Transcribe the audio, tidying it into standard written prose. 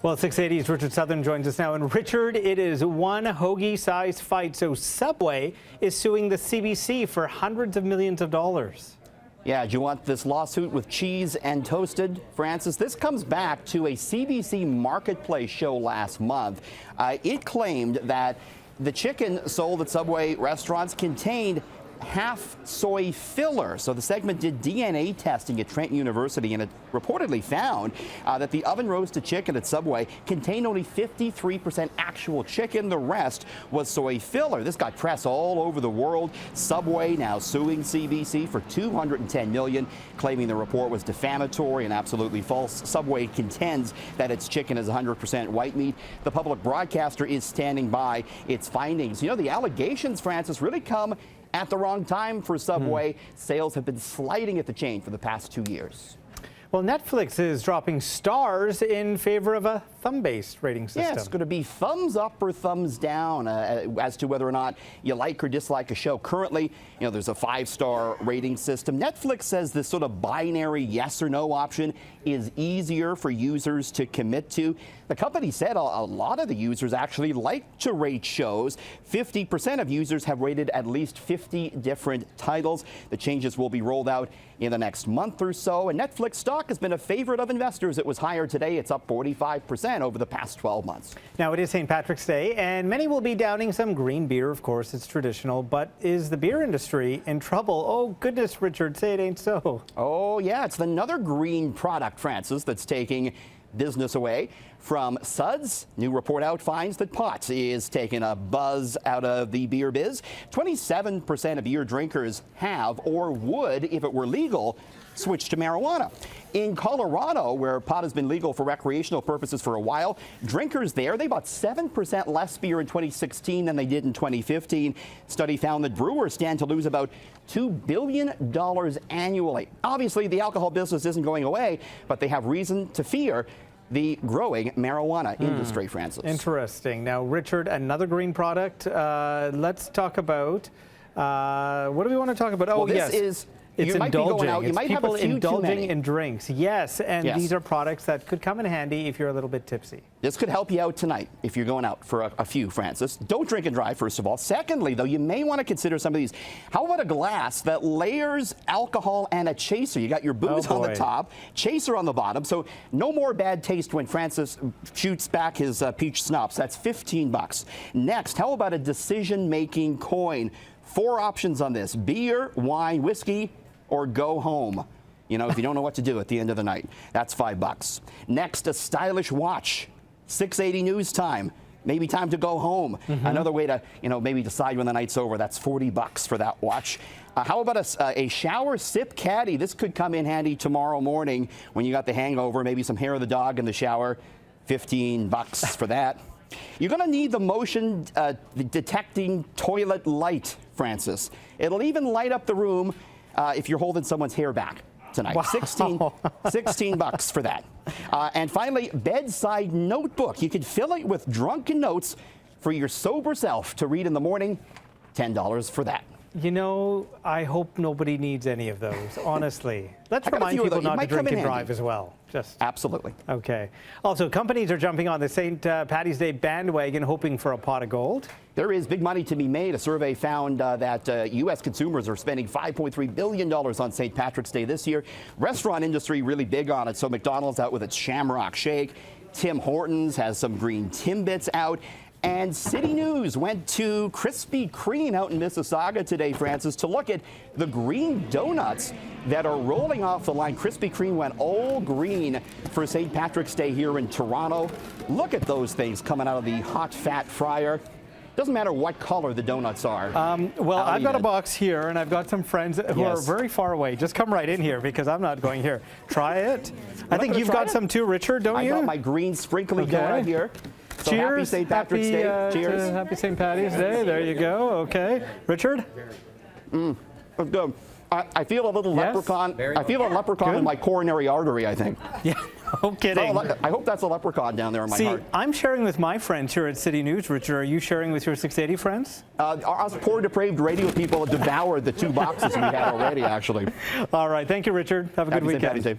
Well, 680's Richard Southern joins us now. And Richard, it is one hoagie-sized fight. So Subway is suing the CBC for hundreds of millions of dollars. Yeah, do you want this lawsuit with cheese and toasted, Francis? This comes back to a CBC Marketplace show last month. It claimed that the chicken sold at Subway restaurants contained half soy filler. So the segment did DNA testing at Trent University, and it reportedly found that the oven roasted chicken at Subway contained only 53% actual chicken. The rest was soy filler. This got press all over the world. Subway now suing CBC for $210 million, claiming the report was defamatory and absolutely false. Subway contends that its chicken is 100% white meat. The public broadcaster is standing by its findings. You know, the allegations, Francis, really come at the wrong time for Subway. Sales have been sliding at the chain for the past 2 years. Well, Netflix is dropping stars in favor of a thumb-based rating system. Yeah, it's going to be thumbs up or thumbs down as to whether or not you like or dislike a show. Currently, you know, there's a 5-star rating system. Netflix says this sort of binary yes or no option is easier for users to commit to. The company said a lot of the users actually like to rate shows. 50% of users have rated at least 50 different titles. The changes will be rolled out in the next month or so. And Netflix stock has been a favorite of investors. It was higher today. It's up 45% over the past 12 months. Now, it is St. Patrick's Day, and many will be downing some green beer. Of course, it's traditional. But is the beer industry in trouble? Oh, goodness, Richard, say it ain't so. Oh, yeah, it's another green product, Francis, that's taking business away from Suds. New report out finds that pot is taking a buzz out of the beer biz. 27% of beer drinkers have or would, if it were legal, switch to marijuana. In Colorado, where pot has been legal for recreational purposes for a while, drinkers there, they bought 7% less beer in 2016 than they did in 2015. Study found that brewers stand to lose about $2 billion annually. Obviously, the alcohol business isn't going away, but they have reason to fear the growing marijuana industry, Francis. Interesting. Now, Richard, another green product. Let's talk about, what do we want to talk about? Oh, well, yes. It's you might be going out. You it's might have people a few indulging in drinks. Yes, and yes, these are products that could come in handy if you're a little bit tipsy. This could help you out tonight if you're going out for a few, Francis. Don't drink and drive, first of all. Secondly, though, you may want to consider some of these. How about a glass that layers alcohol and a chaser? You got your booze on the top, chaser on the bottom, so no more bad taste when Francis shoots back his peach schnapps. That's $15. Next, how about a decision-making coin? 4 options on this: beer, wine, whiskey, or go home. You know, if you don't know what to do at the end of the night. That's $5. Next, a stylish watch. 680 news time. Maybe time to go home. Another way to, you know, maybe decide when the night's over. That's $40 for that watch. How about a shower sip caddy? This could come in handy tomorrow morning when you got the hangover, maybe some hair of the dog in the shower. $15 for that. You're going to need the motion detecting toilet light, Francis. It'll even light up the room if you're holding someone's hair back tonight. Wow. $16 for that. And finally, bedside notebook. You could fill it with drunken notes for your sober self to read in the morning. $10 for that. You know, I hope nobody needs any of those, honestly. Let's remind people not to drink and drive as well. Just absolutely. Okay. Also, companies are jumping on the St. Paddy's Day bandwagon, hoping for a pot of gold. There is big money to be made. A survey found that U.S. consumers are spending $5.3 billion on St. Patrick's Day this year. Restaurant industry really big on it. So McDonald's out with its Shamrock Shake. Tim Hortons has some green Timbits out. And CityNews went to Krispy Kreme out in Mississauga today, Francis, to look at the green donuts that are rolling off the line. Krispy Kreme went all green for St. Patrick's Day here in Toronto. Look at those things coming out of the hot fat fryer. Doesn't matter what color the donuts are. Well, I've got a box here, and I've got some friends who are very far away. Just come right in here, because I'm not going here. Try it. I think you've got some too, Richard, don't you? I got my green sprinkly donut here. So cheers. Happy St. Patrick's Day. Cheers. Happy St. Paddy's Day. There you go. Okay. Richard? That's good. I feel a little leprechaun. I feel a leprechaun in my coronary artery, I think. Yeah. No kidding. I hope that's a leprechaun down there in my heart. See, I'm sharing with my friends here at City News. Richard, are you sharing with your 680 friends? Us poor depraved radio people have devoured the 2 boxes we had already, actually. All right. Thank you, Richard. Have a good weekend.